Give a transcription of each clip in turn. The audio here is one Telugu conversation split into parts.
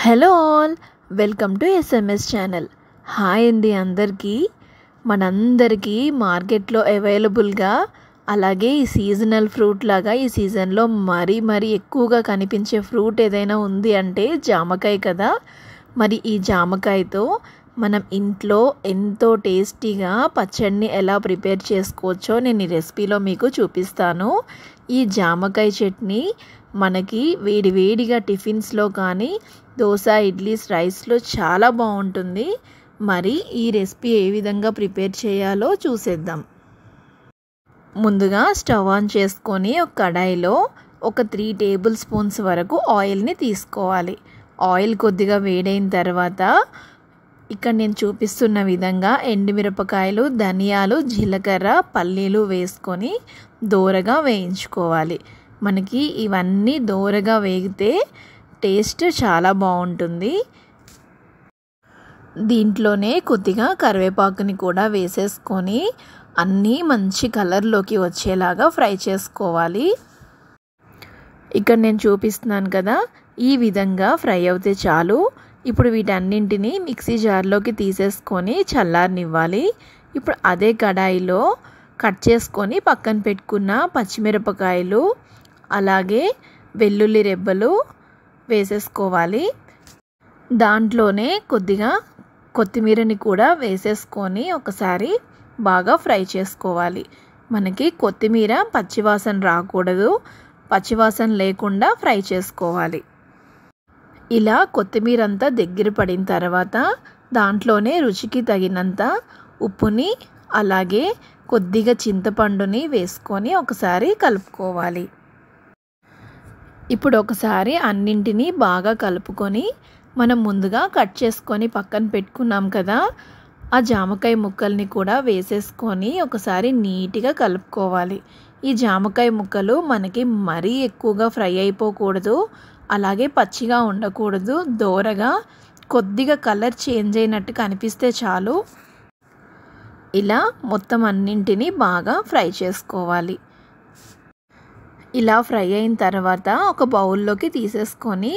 Hello all, welcome to SMS channel. Hi అండి అందరికీ. మనందరికీ మార్కెట్లో అవైలబుల్గా అలాగే ఈ సీజనల్ ఫ్రూట్ లాగా ఈ సీజన్లో మరీ ఎక్కువగా కనిపించే ఫ్రూట్ ఏదైనా ఉంది అంటే జామకాయ కదా. మరి ఈ జామకాయతో మనం ఇంట్లో ఎంతో టేస్టీగా పచ్చడిని ఎలా ప్రిపేర్ చేసుకోవచ్చో నేను ఈ రెసిపీలో మీకు చూపిస్తాను. ఈ జామకాయ చట్నీ మనకి వేడివేడిగా టిఫిన్స్లో కానీ దోశ, ఇడ్లీస్, రైస్లో చాలా బాగుంటుంది. మరి ఈ రెసిపీ ఏ విధంగా ప్రిపేర్ చేయాలో చూసేద్దాం. ముందుగా స్టవ్ ఆన్ చేసుకొని ఒక కడాయిలో ఒక 3 టేబుల్ స్పూన్స్ వరకు ఆయిల్ని తీసుకోవాలి. ఆయిల్ కొద్దిగా వేడైన తర్వాత ఇక్కడ నేను చూపిస్తున్న విధంగా ఎండుమిరపకాయలు, ధనియాలు, జీలకర్ర, పల్లీలు వేసుకొని దోరగా వేయించుకోవాలి. మనకి ఇవన్నీ దోరగా వేగితే టేస్ట్ చాలా బాగుంటుంది. దీంట్లోనే కొద్దిగా కరివేపాకుని కూడా వేసేసుకొని అన్నీ మంచి కలర్లోకి వచ్చేలాగా ఫ్రై చేసుకోవాలి. ఇక్కడ నేను చూపిస్తున్నాను కదా, ఈ విధంగా ఫ్రై అవుతే చాలు. ఇప్పుడు వీటన్నింటినీ మిక్సీ జార్లోకి తీసేసుకొని చల్లారనివ్వాలి. ఇప్పుడు అదే కడాయిలో కట్ చేసుకొని పక్కన పెట్టుకున్న పచ్చిమిరపకాయలు అలాగే వెల్లుల్లి రెబ్బలు వేసేసుకోవాలి. దాంట్లోనే కొద్దిగా కొత్తిమీరని కూడా వేసేసుకొని ఒకసారి బాగా ఫ్రై చేసుకోవాలి. మనకి కొత్తిమీర పచ్చివాసన రాకూడదు, పచ్చివాసన లేకుండా ఫ్రై చేసుకోవాలి. ఇలా కొత్తిమీర అంతా దగ్గర పడిన తర్వాత దాంట్లోనే రుచికి తగినంత ఉప్పుని అలాగే కొద్దిగా చింతపండుని వేసుకొని ఒకసారి కలుపుకోవాలి. ఇప్పుడు ఒకసారి అన్నింటినీ బాగా కలుపుకొని మనం ముందుగా కట్ చేసుకొని పక్కన పెట్టుకున్నాం కదా, ఆ జామకాయ ముక్కల్ని కూడా వేసేసుకొని ఒకసారి నీట్గా కలుపుకోవాలి. ఈ జామకాయ ముక్కలు మనకి మరీ ఎక్కువగా ఫ్రై అయిపోకూడదు, అలాగే పచ్చిగా ఉండకూడదు. దోరగా కొద్దిగా కలర్ చేంజ్ అయినట్టు కనిపిస్తే చాలు. ఇలా మొత్తం అన్నింటినీ బాగా ఫ్రై చేసుకోవాలి. ఇలా ఫ్రై అయిన తర్వాత ఒక బౌల్లోకి తీసేసుకొని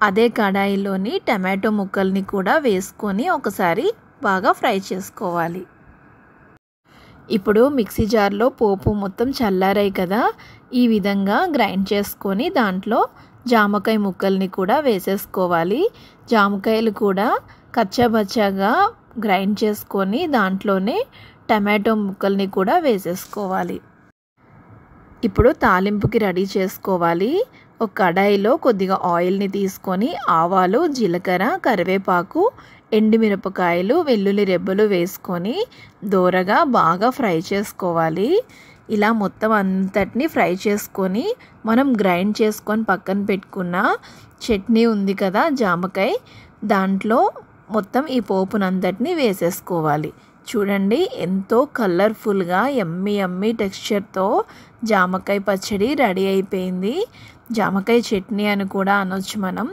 అదే కడాయిలోని టమాటో ముక్కల్ని కూడా వేసుకొని ఒకసారి బాగా ఫ్రై చేసుకోవాలి. ఇప్పుడు మిక్సీ జార్లో పోపు మొత్తం చల్లారాయి కదా, ఈ విధంగా గ్రైండ్ చేసుకొని దాంట్లో జామకాయ ముక్కల్ని కూడా వేసేసుకోవాలి. జామకాయలు కూడా కచ్చాబచ్చాగా గ్రైండ్ చేసుకొని దాంట్లోనే టమాటో ముక్కల్ని కూడా వేసేసుకోవాలి. ఇప్పుడు తాలింపుకి రెడీ చేసుకోవాలి. ఒక కడాయిలో కొద్దిగా ఆయిల్ని తీసుకొని ఆవాలు, జీలకర్ర, కరివేపాకు, ఎండుమిరపకాయలు, వెల్లుల్లి రెబ్బలు వేసుకొని దోరగా బాగా ఫ్రై చేసుకోవాలి. ఇలా మొత్తం అంతటిని ఫ్రై చేసుకొని మనం గ్రైండ్ చేసుకొని పక్కన పెట్టుకున్న చట్నీ ఉంది కదా జామకాయ, దాంట్లో మొత్తం ఈ పోపునంతటిని వేసేసుకోవాలి. చూడండి, ఎంతో కలర్ఫుల్గా యమ్మీ టెక్స్చర్తో జామకాయ పచ్చడి రెడీ అయిపోయింది. జామకాయ చట్నీ అని కూడా అనొచ్చు మనం.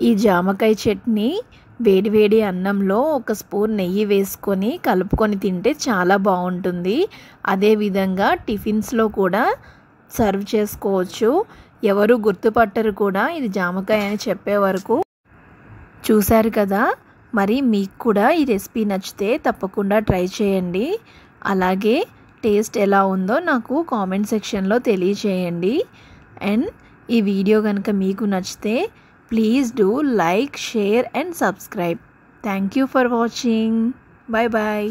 ఈ జామకాయ చట్నీ వేడివేడి అన్నంలో ఒక స్పూన్ నెయ్యి వేసుకొని కలుపుకొని తింటే చాలా బాగుంటుంది. అదేవిధంగా టిఫిన్స్లో కూడా సర్వ్ చేసుకోవచ్చు. ఎవరు గుర్తుపట్టరు కూడా ఇది జామకాయ అని చెప్పే వరకు. చూశారు కదా, మరి మీకు కూడా ఈ రెసిపీ నచ్చితే తప్పకుండా ట్రై చేయండి. అలాగే టేస్ట్ ఎలా ఉందో నాకు కామెంట్ సెక్షన్లో తెలియచేయండి. అండ్ ఈ వీడియో కనుక మీకు నచ్చితే please do like, share and subscribe. Thank you for watching. Bye bye.